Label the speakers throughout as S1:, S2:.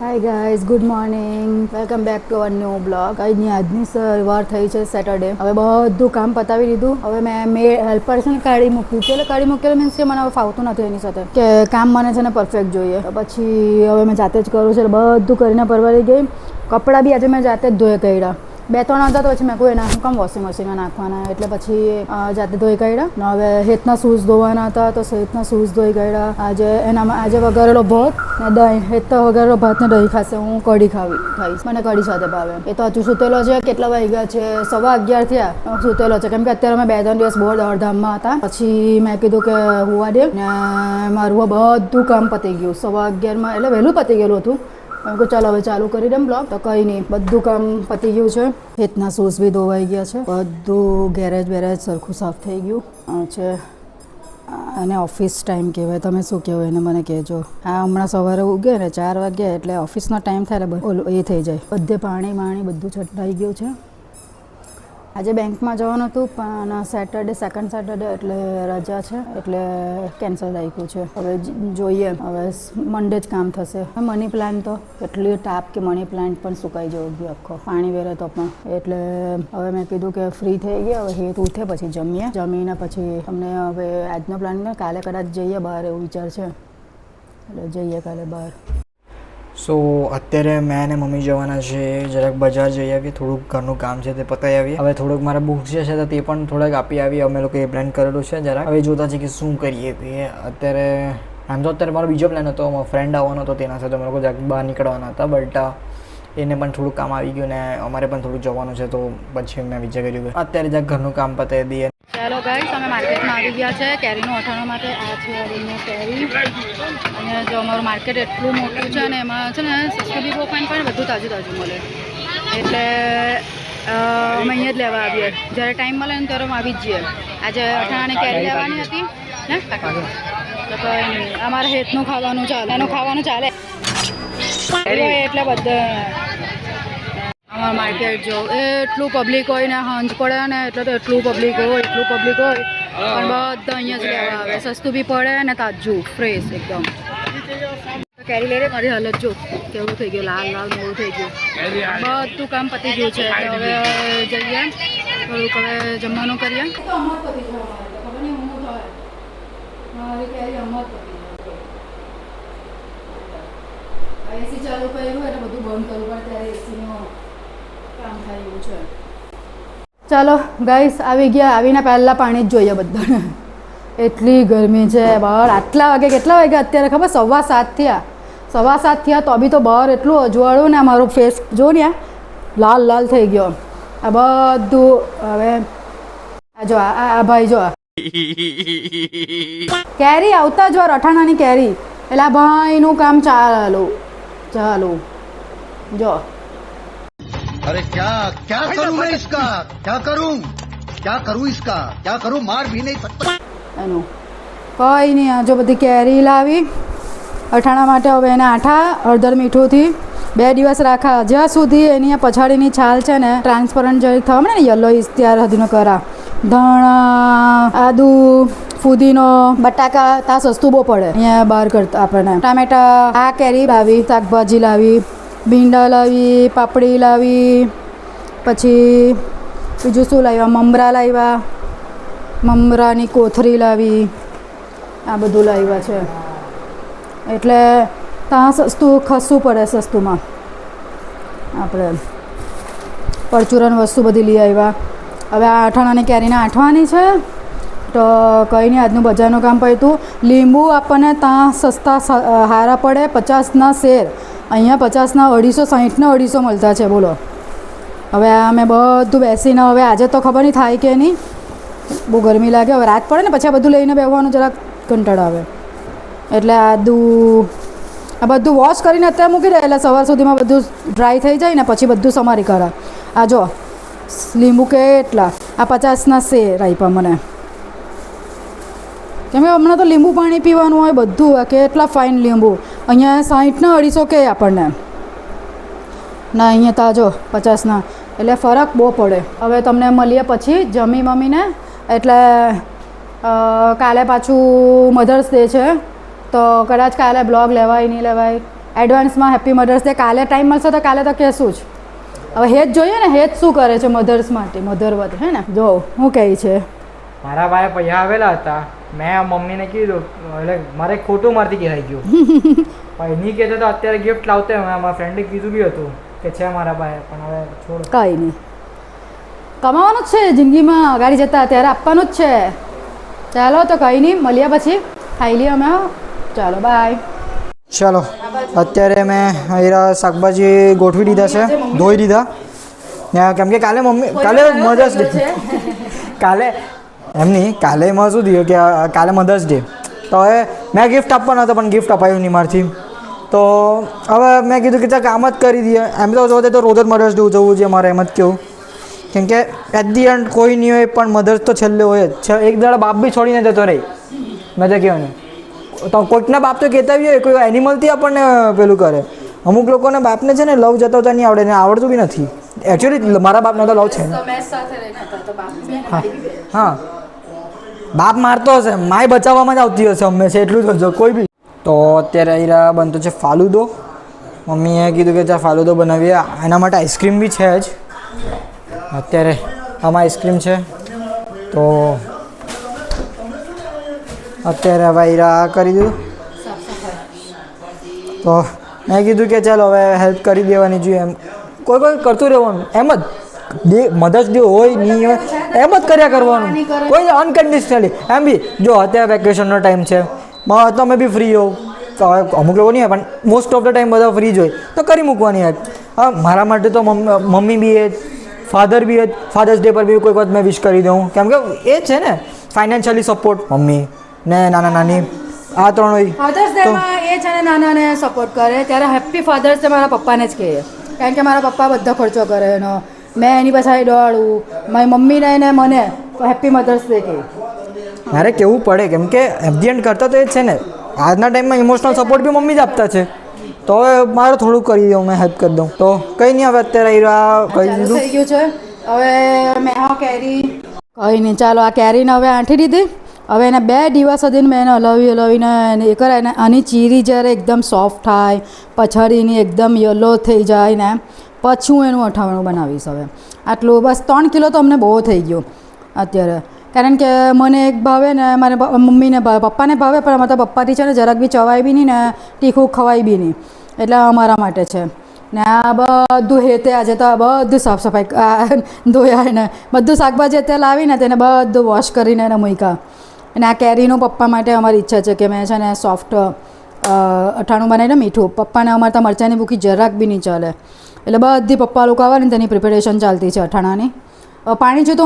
S1: Hi guys, good morning, welcome back to our new blog. આજની સવાર થઈ છે સેટરડે. હવે બધું કામ પતાવી દીધું. હવે મેં હેલ્પર છે ને કાઢી મૂક્યું છે. એટલે કાઢી મૂકેલું મીન્સ કે મને હવે ફાવતું નથી એની સાથે, કે કામ મને છે ને પરફેક્ટ જોઈએ. પછી હવે મેં જાતે જ કરું છું. એટલે બધું કરીને પરવારી ગઈ. કપડાં બી આજે મેં જાતે જ ધોઈ કાઢ્યા. 2-3 હતા તો પછી મેં કોઈ નાખું કામ વોશિંગ મશીનમાં નાખવાના, એટલે પછી જાતે ધોઈ કાઢ્યા. હવે હેતના શૂઝ ધોવાના હતા તો હેતના શૂઝ ધોઈ કાઢ્યા. આજે વઘારેલો ભાત ને દહીં. હેત તો વઘારેલો ભાત ને દહીં ખાશે, હું કઢી ખાઈશ. મને કઢી સાથે ભાવે. એ તો હજુ સૂતેલો છે. કેટલા વાગ્યા છે? 11:15 થયા સૂતેલો છે. કેમ કે અત્યારે અમે 2-3 દિવસ બહુ દોડધામમાં હતા. પછી મેં કીધું કે હોવા દે ને મારું બધું કામ પતી ગયું 11:15 એટલે વહેલું પતી ગયેલું હતું. કે ચાલો હવે ચાલુ કરી દે બ્લોગ. તો કંઈ નહીં, બધું કામ પતી ગયું છે. હેતના શૂઝ બી ધોવાઈ ગયા છે. બધું ગેરેજ સરખું સાફ થઈ ગયું છે. અને ઓફિસ ટાઈમ કહેવાય, તમે શું કહેવાય એને મને કહેજો. હા, હમણાં સવારે ઉગે ને 4 વાગ્યા એટલે ઓફિસનો ટાઈમ થાય એટલે એ થઈ જાય. બધે પાણી બધું છટાઈ ગયું છે. આજે બેંકમાં જવાનું હતું પણ સેકન્ડ સેટરડે એટલે રજા છે, એટલે કેન્સલ રાખ્યું છે. હવે જોઈએ, હવે મંડે જ કામ થશે. મની પ્લાન્ટ તો કેટલી તાપ કે મની પ્લાન્ટ પણ સુકાઈ જવો ગયો આખો, પાણી વેરે તો પણ. એટલે હવે મેં કીધું કે ફ્રી થઈ ગયા, હવે હેત ઉઠે પછી જમીને પછી અમને હવે આજનો પ્લાન ને કાલે કદાચ જઈએ બહાર એવું વિચાર છે. એટલે જઈએ કાલે બહાર.
S2: સો અત્યારે મેં અને મમ્મી જવાના છે જરાક બજાર જઈ આવીએ, થોડુંક ઘરનું કામ છે તે પતાવી આવીએ. હવે થોડુંક મારા બુક્સ જે છે તો તે પણ થોડાક આપી આવીએ. અમે લોકો એ પ્લાન કરેલું છે જરાક. હવે જોતા છે કે શું કરીએ તે. અત્યારે મારો બીજો પ્લાન હતો, ફ્રેન્ડ આવવાનો હતો, તેના સાથે અમે લોકો જરાક બહાર નીકળવાના હતા. બટ એને પણ થોડુંક કામ આવી ગયું ને અમારે પણ થોડુંક જવાનું છે, તો પછી મેં વિચાર કર્યું કે અત્યારે જરાક ઘરનું કામ પતાવી દઈએ.
S1: ચાલો ગાઈસ, અમે માર્કેટમાં આવી ગયા છે કેરીનું અથાણા માટે. આ છે અરીનો કેરી. અને જો અમારું માર્કેટ એટલું મોટું છે અને એમાં છે ને સસ્તું બી બહુ ફાઇન પણ બધું તાજું મળે. એટલે અમે અહીંયા જ લેવા આવીએ. જ્યારે ટાઈમ મળે ને ત્યારે અમે આવી જ જઈએ. આજે અથાણાની કેરી લેવાની હતી ને તો કંઈ નહીં, અમારે હેતનું ખાવાનું ચાલે, એનું ખાવાનું ચાલે એટલે બધા અમારું માર્કેટ જો એટલું પબ્લિક હોય ને હાંજ પડે ને એટલે તો એટલું પબ્લિક હોય પણ બધા અહીંયા જ લેવા આવે. સસ્તું બી પડે ને તાજું ફ્રેશ એકદમ. કેરી લઈ રે, મારી હાલત જો કેવું થઈ ગયું, લાલ મોડું થઈ ગયું. બધું કામ પતી ગયું છે. હવે જઈએ થોડુંક હવે જમવાનું કરીએ. એસી ચાલુ કર્યું એટલે બધું બંધ કરવું પડે ત્યારે એસીનું કામ થાય એવું છે. ચાલો ગાઈસ, આવી ગયા. આવીને પહેલાં પાણી જ જોઈએ બધાને. એટલી ગરમી છે બહાર. આટલા વાગે કેટલા વાગ્યા અત્યારે ખબર? 7:15 થયા. 7:15 થયા તો બી તો બહાર એટલું અજવાળું ને મારો ફેસ જો ને લાલ થઈ ગયો. આ બધું હવે આ જો આ ભાઈ જો કેરી આવતા જો અથાણાની કેરી, એટલે આ ભાઈનું કામ ચાલો જો.
S3: अरे क्या करूं मैं इसका, क्या करूं इसका, क्या करूं, मार भी नहीं सकता
S1: એનું કંઈ નહીં. આ જો બધી કેરી લાવી અથાણા માટે. હવે એને આઠા હળદર મીઠુંથી 2 દિવસ રાખા, જ્યાં સુધી એની પછાડીની છાલ છે ને ટ્રાન્સપરન્ટ જેવી થવા ને યલો ત્યાર સુધીનો કરા. ધાણા, આદુ, ફુદીનો, બટાકા ત્યાં સસ્તું બહુ પડે અહીંયા બહાર કરતા આપણને. ટામેટા, આ કેરી લાવી, શાકભાજી લાવી, ભીંડા લાવી, પાપડી લાવી, પછી બીજું શું લાવ્યા, મમરા લાવ્યા, મમરાની કોથરી લાવી, આ બધું લાવ્યા છે. એટલે ત્યાં સસ્તું ખસવું પડે. સસ્તુંમાં આપણે પરચુરણ વસ્તુ બધી લઈ આવ્યા. હવે આ અથાણાની કેરીને આંઠવાની છે તો કંઈ નહીં. આજનું બજારનું કામ પડ્યું. લીંબુ આપણને ત્યાં સસ્તા સારા પડે, 50ના શેર. અહીંયા 50ના 250, 60ના 250 મળતા છે. બોલો. હવે આ મેં બધું બેસીને હવે આજે તો ખબર નહીં થાય કે નહીં, બહુ ગરમી લાગે. હવે રાત પડે ને પછી આ બધું લઈને બેસવાનું જરાક કંટાળો આવે. એટલે આ બધું વોશ કરીને અત્યારે મૂકી દે એટલે સવાર સુધીમાં બધું ડ્રાય થઈ જાય ને પછી બધું સમારી કરા. આ જો લીંબુ કેટલા, આ 50ના શેર આપ્યા મને. કેમ કે હમણાં તો લીંબુ પાણી પીવાનું હોય બધું. કેટલા ફાઇન લીંબુ. અહીંયા 60ના 250 કે આપણને ના, અહીંયા તાજો 50ના. એટલે ફરક બહુ પડે. હવે તમને મળીએ પછી જમી મમ્મીને. એટલે કાલે પાછું મધર્સ ડે છે તો કદાચ કાલે બ્લોગ લેવાય નહીં લેવાય એડવાન્સમાં હેપી મધર્સ ડે. કાલે ટાઈમ મળશે તો કાલે તો કહેશું જ. હવે હેત જોઈએ ને, હેત શું કરે છે મધર્સ માટે, મધર હે ને. જો હું કહે છે,
S2: મારા ભાઈ પૈસા આવેલા હતા, મેં મમ્મીને કીધું એટલે મારે ખોટું મારથી કહેવાય ગયું. પણ નહીં કહેતો તો અત્યારે ગિફ્ટ લાવતો મારા ફ્રેન્ડે કીધું બી હતું કે છે મારા ભાઈ, પણ હવે છોડ.
S1: કંઈ નહીં, કમાવાનું જ છે જિંદગીમાં, અગાડી જતા ત્યારે આપવાનું જ છે. ચાલો તો કંઈ નહીં, મળીએ પછી, ખાઈ લઈએ અમે. ચાલો બાય. ચાલો અત્યારે મેં અહીંયા શાકભાજી ગોઠવી દીધા છે, ધોઈ દીધા. કેમ કે કાલે મધર્સ ડે, કાલે એમ નહીં, કાલે એમાં શું થયું કે કાલે મધર્સ ડે, તો હવે મેં ગિફ્ટ આપવાનો હતો પણ ગિફ્ટ અપાયું નહીં મારથી. તો હવે મેં કીધું કે ચાલ કામ જ કરી દઈએ. એમ તો જોતે તો રોજ જ મધર્સ ડે ઉજવવું જોઈએ મારે, એમ જ કેવું. કેમ કે એટ ધી એન્ડ કોઈ નહીં હોય પણ મધર્સ તો છેલ્લે હોય જ. એક દાડા બાપ બી છોડીને જતો રહી, મેં તો કહ્યું ને. તો કોઈકના બાપ તો કહેતા બી હોય, કોઈ એનિમલથી આપણને પેલું કરે. અમુક લોકોને બાપને છે ને લવ જતા નહીં આવડે ને આવડતું બી નથી. એકચ્યુઅલી મારા બાપનો તો લવ છે ને. હા, બાપ મારતો હશે, માય બચાવવામાં જ આવતી હશે હંમેશા, એટલું જ હશે કોઈ બી. તો અત્યારે અહીંયા બનતો છે ફાલુદો. મમ્મીએ કીધું કે ચાલ ફાલુદો બનાવીએ, એના માટે આઈસ્ક્રીમ બી છે જ. અત્યારે આમાં આઈસ્ક્રીમ છે, તો અત્યારે હવે અહીંયા કરી દીધું. તો મેં કીધું કે ચાલ હવે હેલ્પ કરી દેવાની જોઈએ, એમ કોઈ કરતું રહેવાનું. એમ જ ડે મધર્સ ડે હોય નહીં હોય એમ જ કર્યા કરવાનું, કોઈ અનકન્ડિશનલી. એમ બી જો અત્યારે વેકેશનનો ટાઈમ છે, તમે બી ફ્રી હો, તો અમુક લોકો નહીં હોય પણ મોસ્ટ ઓફ ધ ટાઈમ બધા ફ્રી જ હોય, તો કરી મૂકવાની હેલ્પ. હા, મારા માટે તો મમ્મી બી એ જ, ફાધર બી એ જ. ફાધર્સ ડે પર બી કોઈ વખત મેં વિશ કરી દઉં, કેમ કે એ છે ને ફાઇનાન્શિયલી સપોર્ટ, મમ્મી ને નાના નાની આ ત્રણ હોય. ફાધર્સ ડેમાં એ છે ને નાનાને સપોર્ટ કરે, ત્યારે હેપી ફાધર્સ ડે મારા પપ્પાને જ કહે. કારણ કે મારા પપ્પા બધા ખર્ચો કરે એનો, મેં એની પાછળ દોડું. મારી મમ્મીને એને મને હેપી મધર્સ ડે કહે.
S2: મારે કહેવું પડે, કેમ કે એટ ધી એન્ડ કરતા તો એ જ છે ને. આજના ટાઈમમાં ઇમોશનલ સપોર્ટ બી મમ્મી જ આપતા છે, તો હવે મારે થોડુંક કરી દઉં, મેં હેલ્પ કરી દઉં. તો કંઈ નહીં, હવે અત્યારે કહી દીધું
S1: થઈ ગયું છે. હવે મેં કેરી કંઈ નહીં, ચાલો આ કેરીને હવે આંટી દીધી. હવે એને 2 દિવસ સુધી મેં એને હલાવીને એ કરે ને, આની ચીરી જ્યારે એકદમ સોફ્ટ થાય, પછાડીની એકદમ યલો થઈ જાય ને, પછી હું એનું અઠાવણું બનાવીશ. હવે આટલું બસ 3 કિલો તો અમને બહુ થઈ ગયું અત્યારે. કારણ કે મને એક ભાવે ને મારે મમ્મીને ભાવે, પપ્પાને ભાવે, પણ અમારા તો પપ્પાથી છે ને જરાક બી ચવાય બી નહીં ને તીખું ખવાય બી નહીં, એટલે અમારા માટે છે. ને આ બધું હેતે આજે તો બધું સાફ સફાઈ ધોયા ને બધું શાકભાજી અત્યારે લાવીને તેને બધું વોશ કરીને એને મૂક્યા. અને આ કેરીનું પપ્પા માટે અમારી ઈચ્છા છે કે મેં છે ને સોફ્ટ અઠાણું બનાવીને મીઠું. પપ્પાને અમારે તો મરચાંની ભૂકી જરાક બી નહીં ચાલે, એટલે બધી પપ્પા લોકો આવે ને તેની પ્રિપેરેશન ચાલતી છે અઠાણાની. પાણીચું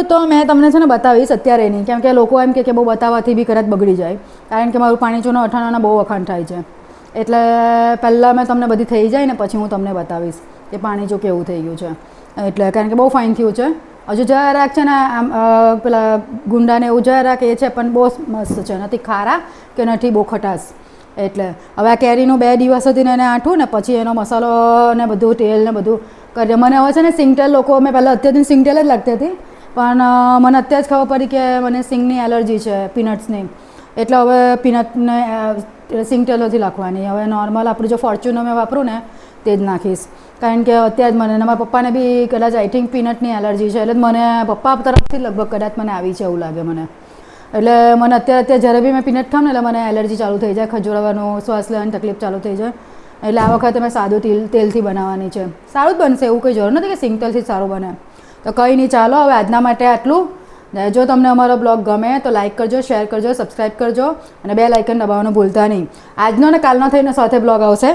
S1: તો મેં તમને છે ને બતાવીશ, અત્યારે નહીં, કેમ કે લોકો એમ કે બહુ બતાવવાથી બી કદાચ બગડી જાય. કારણ કે મારું પાણીચુંનો અઠાણાના બહુ વખાણ થાય છે, એટલે પહેલાં મેં તમને બધી થઈ જાય ને પછી હું તમને બતાવીશ કે પાણીચું કેવું થઈ ગયું છે. એટલે કારણ કે બહુ ફાઇન થયું છે. હજુ જરાક છે ને આમ પેલા ગુંડાને એવું જરાક એ છે, પણ બહુ મસ્ત છે, નથી ખારા કે નથી બહુ ખટાશ. એટલે હવે આ કેરીનું 2 દિવસ સુધી એને આંઠું ને પછી એનો મસાલો ને બધું તેલ ને બધું કરીએ. મને હવે છે ને સિંગટેલ લોકો, મેં પહેલાં અત્યારથી સિંગટેલ જ લાગતી હતી, પણ મને અત્યારે જ ખબર પડી કે મને સિંગની એલર્જી છે, પીનટ્સની. એટલે હવે પીનટને સિંગટેલોથી નાખવાની. હવે નોર્મલ આપણું જો ફોર્ચ્યુનર મેં વાપરું ને તે જ નાખીશ, કારણ કે અત્યારે જ મને મારા પપ્પાને બી કદાચ આઈ થિંક પીનટની એલર્જી છે, એટલે મને પપ્પા તરફથી લગભગ કદાચ મને આવી છે એવું લાગે મને. એટલે મને અત્યારે જ્યારે બી મેં પીનટ ખાઉં ને એટલે મને એલર્જી ચાલુ થઈ જાય, ખજૂરાવાનું, શ્વાસ લેવાની તકલીફ ચાલુ થઈ જાય. એટલે આ વખતે મેં સાદું તેલથી બનાવવાની છે. સારું જ બનશે, એવું કંઈ જરૂર નથી કે સિંગટેલથી જ સારું બને. તો કંઈ નહીં, ચાલો હવે આજના માટે આટલું. જો તમને અમારો બ્લોગ ગમે તો લાઇક કરજો, શેર કરજો, સબસ્ક્રાઈબ કરજો અને બેલ આઇકન દબાવવાનું ભૂલતા નહીં. આજનો ને કાલનો થઈને સાથે બ્લોગ આવશે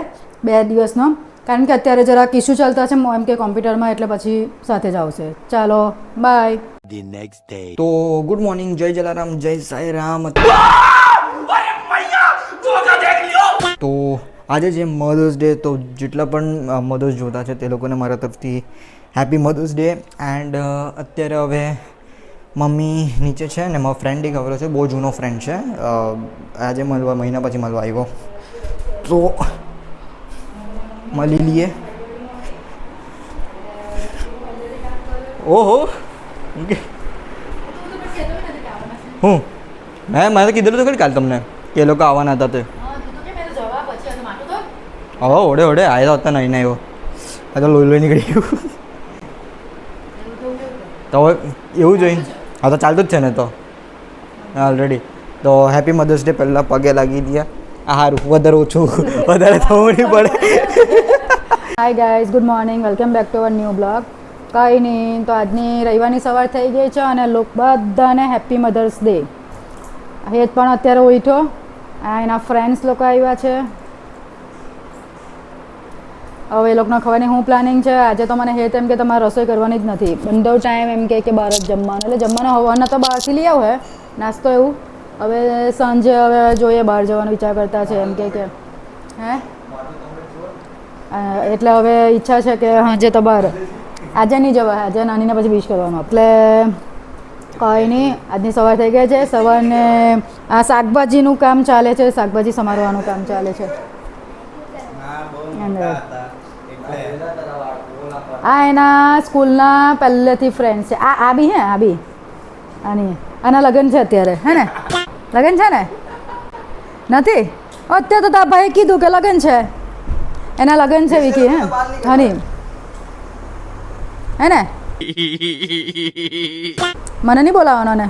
S1: 2 દિવસનો, કારણ કે અત્યારે જરાક ઇસ્યુ ચાલતા છે એમ કે કોમ્પ્યુટરમાં, એટલે પછી સાથે જ આવશે. ચાલો બાય. તો ગુડ મોર્નિંગ, જય જલારામ, જય સાઈ રામ. તો આજે જે મધર્સ ડે, તો જેટલા પણ મધર્સ જોતા છે તે લોકોને મારા તરફથી હેપી મધર્સ ડે. એન્ડ અત્યારે હવે મમ્મી નીચે છે ને મારો ફ્રેન્ડ એક આવેલો છે, બહુ જૂનો ફ્રેન્ડ છે, આજે મહિના પછી મળવા આવ્યો, તો મળી લઈએ. ઓહો, મેં કીધેલું તો ખરી કાલે તમને કે એ લોકો આવવાના હતા તે.
S2: હવે ઓડે ઓડે આવ્યો હતો નહીં આવ્યો આ તો લોહી નીકળી ગયું તો હવે એવું જોઈએ હા તો ચાલતું જ છે ને તો ઓલરેડી તો હેપી મધર્સ ડે પહેલાં પગે લાગી દયા આ સારું વધારે ઓછું વધારે થવું નહીં પડે
S1: hi guys, good morning, welcome back to our new blog. કંઈ નહીં, તો આજની રવિવારની સવાર થઈ ગઈ છે અને બધાને હેપી મધર્સ ડે. હેત પણ અત્યારે ઉઠ્યો, આ એના ફ્રેન્ડ્સ લોકો આવ્યા છે. હવે એ લોકોને ખબર નહીં શું પ્લાનિંગ છે. આજે તો મને હેત એમ કે તમારે રસોઈ કરવાની જ નથી, બંધો ટાઈમ એમ કે બહાર જ જમવાનું, એટલે જમવાનું હવાના તો બહારથી લઈ આવો હે નાસ્તો એવું. હવે સાંજે હવે જોઈએ બહાર જવાનો વિચાર કરતા છે એમ કે હે એટલે હવે ઈચ્છા છે કે સાંજે તો બહાર, આજે નહીં જવાય, આજે નાનીને પછી વિશ કરવાનું. એટલે કંઈ નહીં, આજની સવાર થઈ ગઈ છે. સવારને આ શાકભાજીનું કામ ચાલે છે, શાકભાજી સમારવાનું કામ ચાલે છે. આ એના સ્કૂલના પહેલેથી ફ્રેન્ડ છે. આ બી હે, આ બી આની આના લગ્ન છે અત્યારે, હે ને? લગ્ન છે ને? નથી અત્યારે તો તારા ભાઈ કીધું કે લગ્ન છે, એના લગ્ન છે વિકી, હે હની, હે ને? મને નહીં બોલાવવાનો ને,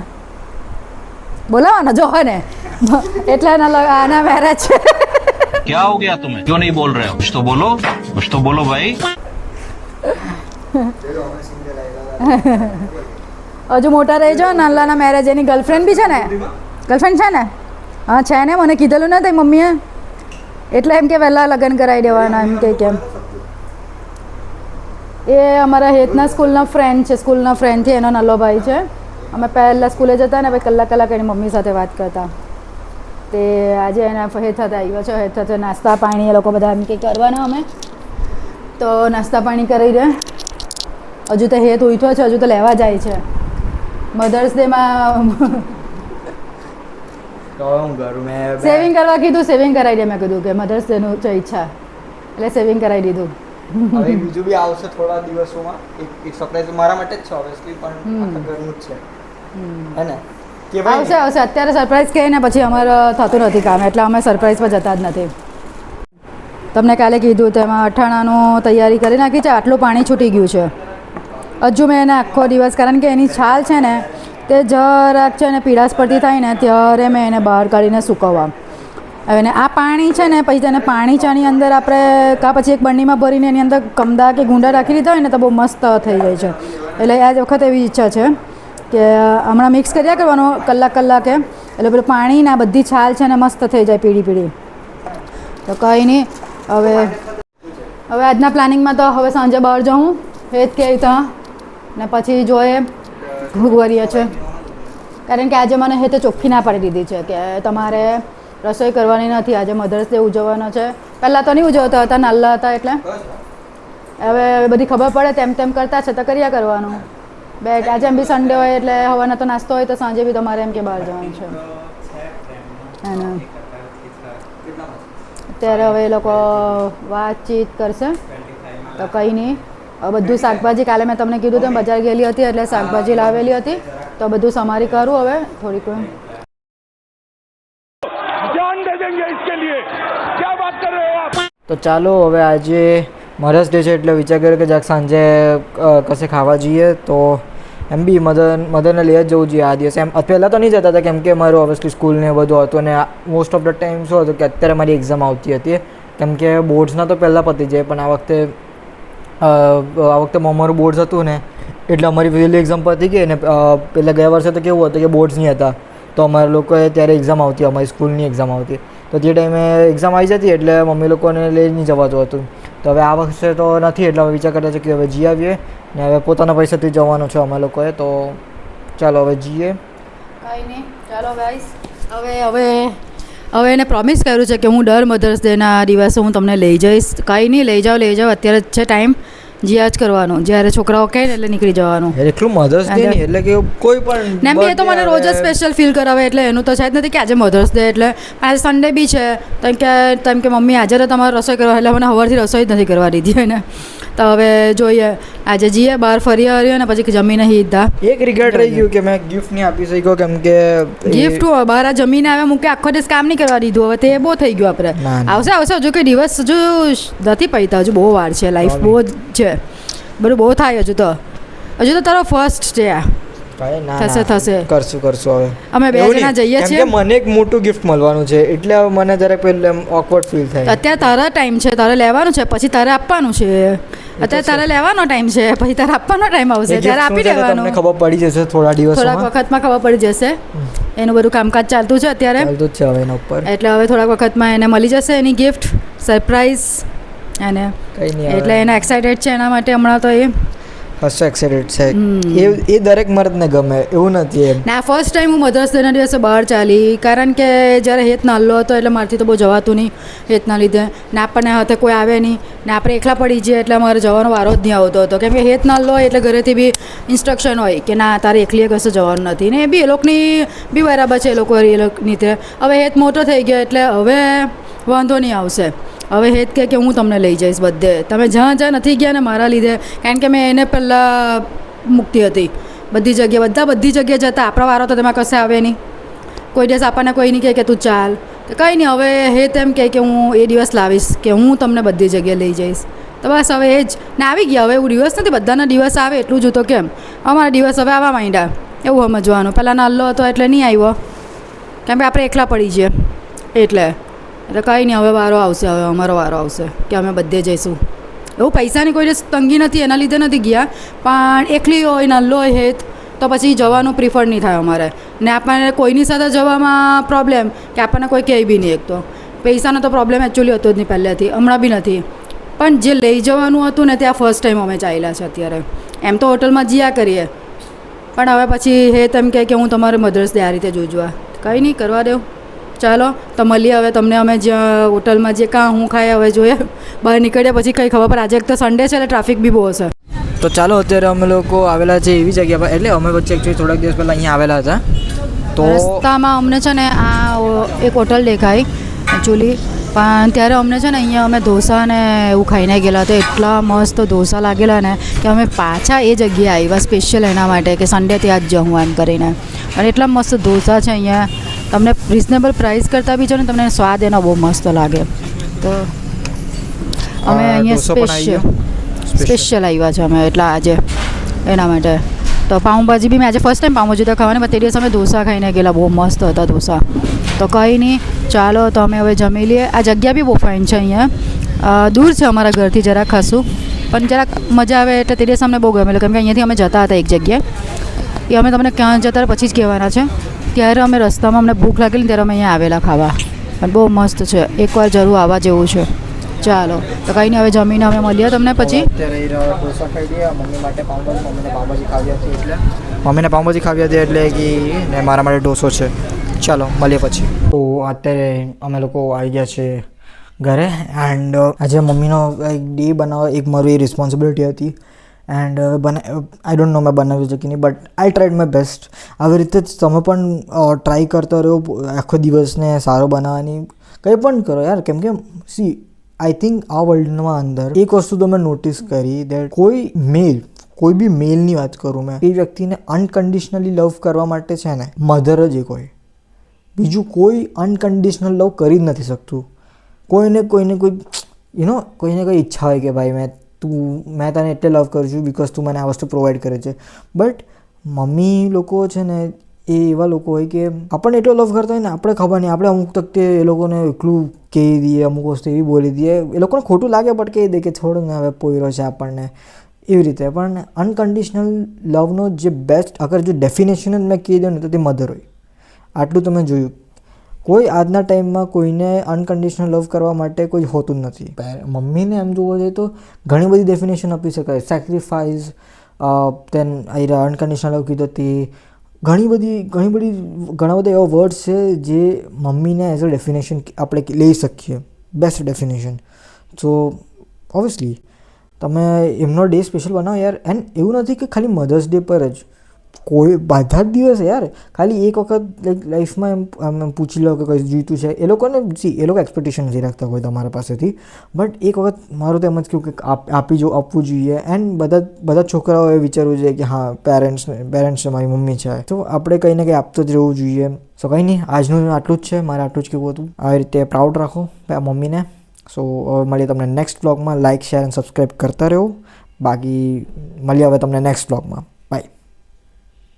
S1: બોલાવવાનો જો હે ને, એટલે આના મેરેજ છે.
S4: क्या हो गया तुम्हें? क्यों नहीं बोल रहे हो? कुछ तो बोलो भाई.
S1: હજુ મોટા રહી જાઓ, નાનલાના મેરેજ. એની ગર્લફ્રેન્ડ બી છે ને? ગર્લફ્રેન્ડ છે ને? હા છે ને, મને કીધેલું ને તારી મમ્મીએ, એટલે એમ કે વહેલા લગ્ન કરાવી દેવાના એમ કે કેમ. એ અમારા હેતના સ્કૂલના ફ્રેન્ડ છે, સ્કૂલના ફ્રેન્ડ છે, એનો નાનો ભાઈ છે. અમે પહેલાં સ્કૂલે જતા ને પછી કલાક એની મમ્મી સાથે વાત કરતા. તે આજે એના હેત સાથે આવ્યો છે. હેત સાથે નાસ્તા પાણી એ લોકો બધા એમ કે કરવાના અમે, તો નાસ્તા પાણી કરી દે. હજુ તો હેત ઉઠ્યો છે, હજુ તો લેવા જાય છે મધર્સ ડેમાં. સેવિંગ કરવા કીધું, સેવિંગ કરાવી દે. મેં કીધું કે મધર્સ ડેનું છે ઈચ્છા, એટલે સેવિંગ કરાવી દીધું.
S2: હવે બીજું બી આવશે થોડા દિવસોમાં, એક સરપ્રાઈઝ મારા માટે જ છે ઓબ્વિયસલી, પણ આખા ઘરનું જ છે, હે ને?
S1: આવશે આવશે. અત્યારે સરપ્રાઈઝ કહે ને પછી અમારે થતું નથી કામ, એટલે અમે સરપ્રાઈઝ પર જતા જ નથી. તમને કાલે કીધું તેમાં અઠાણાનું તૈયારી કરી નાખી છે. આટલું પાણી છૂટી ગયું છે હજુ. મેં એને આખો દિવસ, કારણ કે એની છાલ છે ને તે જરાક છે ને પીળાશ પડતી થાય ને ત્યારે મેં એને બહાર કાઢીને સૂકવવા. હવે ને આ પાણી છે ને પછી તેને પાણી ચાની અંદર આપણે પછી એક બરણીમાં ભરીને એની અંદર કમદા કે ગુંડા રાખી દીધા હોય ને તો બહુ મસ્ત થઈ જાય છે. એટલે આ જ વખત એવી ઈચ્છા છે કે હમણાં મિક્સ કર્યા કરવાનું કલાકે, એટલે પેલું પાણી ને આ બધી છાલ છે ને મસ્ત થઈ જાય પીળી. તો કંઈ નહીં, હવે આજના પ્લાનિંગમાં તો હવે સાંજે બહાર જાઉં હેત કે ત્યાં ને પછી જોઈએ ભૂગવરીએ છે. કારણ કે આજે મને હેતે ચોખ્ખી ના પાડી દીધી છે કે તમારે રસોઈ કરવાની નથી, આજે મધર્સ ડે ઉજવવાનો છે. પહેલાં તો નહીં ઉજવતા હતા, નાલ્લા હતા એટલે. હવે બધી ખબર પડે તેમ કરતા છે તો કર્યા કરવાનું. આજે એમ બી સન્ડે હોય એટલે હવાનો તો નાસ્તો હોય, તો સાંજે બી તમારે એમ કે બહાર જવાનું છે. અને અત્યારે હવે એ લોકો વાતચીત કરશે. તો કંઈ નહીં, બધું શાકભાજી કાલે મેં તમને કીધું તેમ બજાર ગયેલી હતી એટલે શાકભાજી લાવેલી હતી, તો બધું સમારી કરું હવે થોડીક.
S2: તો ચાલો હવે આજે મધર્સ ડે છે એટલે વિચાર કર્યો કે જ્યાં સાંજે કશે ખાવા જઈએ. તો એમ બી મધરને લઈ જ જવું જોઈએ આ દિવસે. એમ પહેલાં તો નહીં જતા હતા કેમ કે મારું ઓબ્વિયસલી સ્કૂલ ને બધું હતું, અને મોસ્ટ ઓફ ધ ટાઈમ શું હતું કે અત્યારે મારી એક્ઝામ આવતી હતી, કેમ કે બોર્ડ્સના તો પહેલાં પતી જાય, પણ આ વખતે અમારું બોર્ડ્સ હતું ને એટલે અમારી વહેલી એક્ઝામ પતી ગઈ. ને પહેલાં ગયા વર્ષે તો કેવું હતું કે બોર્ડ્સ નહીં હતા, તો અમારા લોકોએ ત્યારે એક્ઝામ આવતી, અમારી સ્કૂલની એક્ઝામ આવતી, તો તે ટાઈમે એક્ઝામ આવી જતી એટલે મમ્મી લોકોને લઈ નહીં જવાતું હતું. તો હવે આ વખતે તો નથી, એટલે વિચાર કરતા છે કે હવે જઈ આવીએ. ને હવે પોતાના પૈસાથી જવાનું છે અમે લોકોએ, તો ચાલો હવે જઈએ.
S1: કંઈ નહીં, ચાલો ગાઈસ. હવે એને પ્રોમિસ કર્યું છે કે હું દર મધર્સ ડેના દિવસે હું તમને લઈ જઈશ. કંઈ નહીં, લઈ જાઓ, અત્યારે જ છે ટાઈમ, જ્યાં જ કરવાનું, જ્યારે છોકરાઓ કહે ને એટલે નીકળી જવાનું.
S2: એટલું મધર્સ ડે નહીં એટલે કે કોઈ પણ
S1: ને બી એ તો મને રોજ જ સ્પેશિયલ ફીલ કરાવે, એટલે એનું તો છે જ નથી કે આજે મધર્સ ડે એટલે આજે સન્ડે બી છે તેમ કે મમ્મી આજે તો તમારે રસોઈ કરવા, એટલે મને સવારથી રસોઈ જ નથી કરવા દીધી હોય ને. તો હવે જોઈએ આજે જઈએ બહાર ફરી આવ્યો ને પછી જમીને સીધા
S2: એક રિગ્રેટ રહી ગયું કે મેં ગિફ્ટ નહીં આપી શક્યો કેમ કે
S1: ગિફ્ટ બહાર આ જમીને આવ્યા મૂકે આખો દિવસ કામ નહીં કરવા દીધું હવે તે બહુ થઈ ગયું આપણે
S2: ના, ના.
S1: આવશે હજુ કોઈ દિવસ હજુ નથી પૈતા હજુ બહુ વાર છે લાઈફ બહુ જ છે બધું બહુ થાય હજુ તો તારો ફર્સ્ટ છે આ થશે.
S2: કરશું હવે
S1: અમે બે
S2: એવું
S1: જણા
S2: નહીં,
S1: જઈએ
S2: કેમ
S1: છીએ.
S2: કે મને એક મોટું ગિફ્ટ મળવાનું છે એટલે હવે મને જરાક પેલું એમ ઓકવર્ડ ફીલ થાય.
S1: અત્યારે તારા ટાઈમ છે તારે લેવાનું છે પછી તારે આપવાનું છે અત્યારે તારે લેવાનો ટાઈમ છે પછી તારે આપવાનો ટાઈમ આવશે
S2: એ gift
S1: ત્યારે આપી
S2: શું છે તે
S1: દેવાનું
S2: તમને ખબર પડી જશે થોડા
S1: થોડાક
S2: દિવસોમાં.
S1: વખતમાં ખબર પડી જશે એનું બધું કામકાજ ચાલતું છે અત્યારે
S2: ચાલતું જ છે હવે એના ઉપર.
S1: એટલે હવે થોડાક વખતમાં એને મળી જશે એની ગિફ્ટ સરપ્રાઈઝ એને
S2: કઈ નહીં
S1: એટલે એને એક્સાઇટેડ છે એના માટે હમણાં તો એ
S2: ફર્સ્ટ એક્સાઇટેડ છે એ દરેક મર્દને ગમે એવું નથી એમ.
S1: ના ફર્સ્ટ ટાઈમ હું મધર્સ ડેના દિવસે બહાર ચાલી કારણ કે જ્યારે હેત નાલ્લો હતો એટલે મારાથી તો બહુ જવાતું નહીં હેતના લીધે ને આપણને હાથે કોઈ આવે નહીં ને આપણે એકલા પડી જઈએ એટલે અમારે જવાનો વારો જ નહીં આવતો હતો કેમ કે હેત નાલ્લો હોય એટલે ઘરેથી બી ઇન્સ્ટ્રક્શન હોય કે ના તારે એકલીએ કશે જવાનું નથી ને એ બી એ લોકોની બી બરાબર છે એ લોકોની તે હવે હેત મોટો થઈ ગયો એટલે હવે વાંધો નહીં આવશે હવે હેત કે હું તમને લઈ જઈશ બધે તમે જ્યાં નથી ગયા ને મારા લીધે કારણ કે મેં એને પહેલાં મૂકતી હતી બધી જગ્યાએ જતા આપણા વારો તો તેમાં કશે આવે નહીં કોઈ દિવસ આપણને કોઈ નહીં કહે કે તું ચાલ તો કંઈ નહીં હવે હેત એમ કહે કે હું એ દિવસ લાવીશ કે હું તમને બધી જગ્યાએ લઈ જઈશ તો બસ હવે એ જ ને આવી ગયા હવે એવું દિવસ નથી બધાના દિવસ આવે એટલું જ તો કેમ અમારા દિવસ હવે આવવા માંડ્યા એવું સમજવાનું પહેલાં નાલ્લો હતો એટલે નહીં આવ્યો કેમ કે આપણે એકલા પડી જઈએ એટલે કંઈ નહીં હવે વારો આવશે હવે અમારો વારો આવશે કે અમે બધે જઈશું એવું પૈસાની કોઈ દિવસ તંગી નથી એના લીધે નથી ગયા પણ એકલી હોય નાલ્લો હોય હેત તો પછી જવાનું પ્રિફર નહીં થાય અમારે ને આપણને કોઈની સાથે જવામાં પ્રોબ્લેમ કે આપણને કોઈ કહે બી નહીં એક તો પૈસાનો તો પ્રોબ્લેમ એકચ્યુઅલી હતો જ નહીં પહેલેથી હમણાં બી નથી પણ જે લઈ જવાનું હતું ને ત્યાં ફર્સ્ટ ટાઈમ અમે ચાલ્યા છે અત્યારે એમ તો હોટલમાં જ્યાં કરીએ પણ હવે પછી હેત એમ કહે કે હું તમારે મધર્સ ડે આ રીતે જોજવા કંઈ નહીં કરવા દેવું ચાલો તો મળીએ હવે તમને અમે જ્યાં હોટલમાં જે કાં હું ખાય હવે જોઈએ બહાર નીકળ્યા પછી કંઈ ખબર પર આજે એક તો સન્ડે છે એટલે ટ્રાફિક બી બહુ હશે
S2: તો ચાલો અત્યારે અમે લોકો આવેલા છે એવી જગ્યા પર એટલે અમે વચ્ચે એકચ્યુઅલી થોડાક દિવસ પહેલાં અહીંયા આવેલા હતા તો
S1: રસ્તામાં અમને છે ને આ એક હોટલ દેખાઈ એકચ્યુઅલી પણ ત્યારે અમને છે ને અહીંયા અમે ઢોસા ને એવું ખાઈને ગયેલા હતા એટલા મસ્ત ઢોસા લાગેલા ને કે અમે પાછા એ જગ્યાએ આવ્યા સ્પેશિયલ એના માટે કે સન્ડે ત્યાં જ જવું એમ કરીને અને એટલા મસ્ત ઢોસા છે અહીંયા તમને રિઝનેબલ પ્રાઇસ કરતાં બી છે ને તમને સ્વાદ એનો બહુ મસ્ત લાગે તો અમે અહીંયા સ્પેશિયલ આવ્યા છે અમે એટલે આજે એના માટે તો પાઉંભાજી બી મેં આજે ફર્સ્ટ ટાઈમ પાઉંભાજી તો ખાવાની પણ તે દિવસ અમે ઢોસા ખાઈને ગયેલા બહુ મસ્ત હતા ઢોસા તો કંઈ નહીં ચાલો તો અમે હવે જમી લઈએ આ જગ્યા બી બહુ ફાઇન છે અહીંયા દૂર છે અમારા ઘરથી જરાક ખાસું પણ જરાક મજા આવે એટલે તે દિવસ અમને બહુ ગમેલું કેમ કે અહીંયાથી અમે જતા હતા એક જગ્યાએ એ અમે તમને ક્યાં જતા પછી જ કહેવાના છે ત્યારે અમે રસ્તામાં અમને ભૂખ લાગેલી ત્યારે અમે અહીંયા આવેલા ખાવા પણ બહુ મસ્ત છે એકવાર જરૂર આવવા જેવું છે ચાલો તો કંઈ નહીં હવે જમીને અમે મળીએ તમને પછી
S2: મમ્મીને પાઉંભાજી ખાવી હતી એટલે કે ને મારા માટે ઢોસો છે ચાલો મળીએ પછી તો અત્યારે અમે લોકો આવી ગયા છે ઘરે એન્ડ આજે મમ્મીનો એક ડે બનાવવા એક મારું એ રિસ્પોન્સિબિલિટી હતી એન્ડ આઈ ડોન્ટ નો મેં બનાવ્યું છે કે નહીં but I tried my best આવી રીતે જ તમે પણ ટ્રાય કરતા રહો આખો દિવસને સારો બનાવવાની કંઈ પણ કરો યાર કેમ કે સી આઈ થિંક આ વર્લ્ડમાં અંદર એક વસ્તુ તમે નોટિસ કરી દેટ કોઈ બી મેલની વાત કરું મેં એ વ્યક્તિને અનકન્ડિશનલી લવ કરવા માટે છે ને મધર જ એક હોય બીજું કોઈ અનકન્ડિશનલ લવ કરી જ નથી શકતું કોઈને કોઈ કોઈને કોઈ ઈચ્છા હોય કે ભાઈ મેં તને એટલે લવ કરું છું બિકોઝ તું મને આ વસ્તુ પ્રોવાઈડ કરે છે બટ મમ્મી લોકો છે ને એ એવા લોકો હોય કે આપણને એટલો લવ કરતા હોય ને આપણે ખબર નહીં આપણે અમુક તક એ લોકોને એકલું કહી દઈએ અમુક વસ્તુ એવી બોલી દઈએ એ લોકોને ખોટું લાગે બટ કહી દે કે છોડ ને હવે પોયરો છે આપણને એવી રીતે પણ અનકન્ડિશનલ લવનો જે બેસ્ટ અગર જો ડેફિનેશન જ મેં કહી દઉં ને તો તે મધર હોય આટલું તમે જોયું કોઈ આજના ટાઈમમાં કોઈને અનકન્ડિશનલ લવ કરવા માટે કોઈ હોતું જ નથી મમ્મીને એમ જોવા જઈએ તો ઘણી બધી ડેફિનેશન આપી શકાય સેક્રિફાઈસ દેન અનકન્ડિશનલ લવ કીધું તે ઘણા બધા એવા વર્ડ્સ છે જે મમ્મીને એઝ અ ડેફિનેશન આપણે લઈ શકીએ બેસ્ટ ડેફિનેશન સો ઓબ્વિયસલી તમે એમનો ડે સ્પેશિયલ બનાવો યાર એન્ડ એવું નથી કે ખાલી મધર્સ ડે પર જ કોઈ બધા જ દિવસે યાર ખાલી એક વખત લાઈફમાં એમ પૂછી લો કે કંઈ જીતું છે. એ લોકોને એ લોકો એક્સપેક્ટેશન નથી રાખતા કોઈ તમારા પાસેથી, બટ એક વખત મારું તો એમ જ કહ્યું કે આપવું જોઈએ. એન્ડ બધા છોકરાઓએ વિચારવું જોઈએ કે હા પેરેન્ટ્સ મારી મમ્મી છે, તો આપણે કંઈ ને કંઈ આપતો જ રહેવું જોઈએ. સો કંઈ નહીં, આજનું આટલું જ છે, મારે આટલું જ કહેવું હતું. આવી રીતે પ્રાઉડ રાખો મમ્મીને. સો હવે મળીએ તમને નેક્સ્ટ બ્લોગમાં. લાઇક, શેર એન્ડ સબસ્ક્રાઈબ કરતા રહો. બાકી મળીએ હવે તમને નેક્સ્ટ બ્લોગમાં.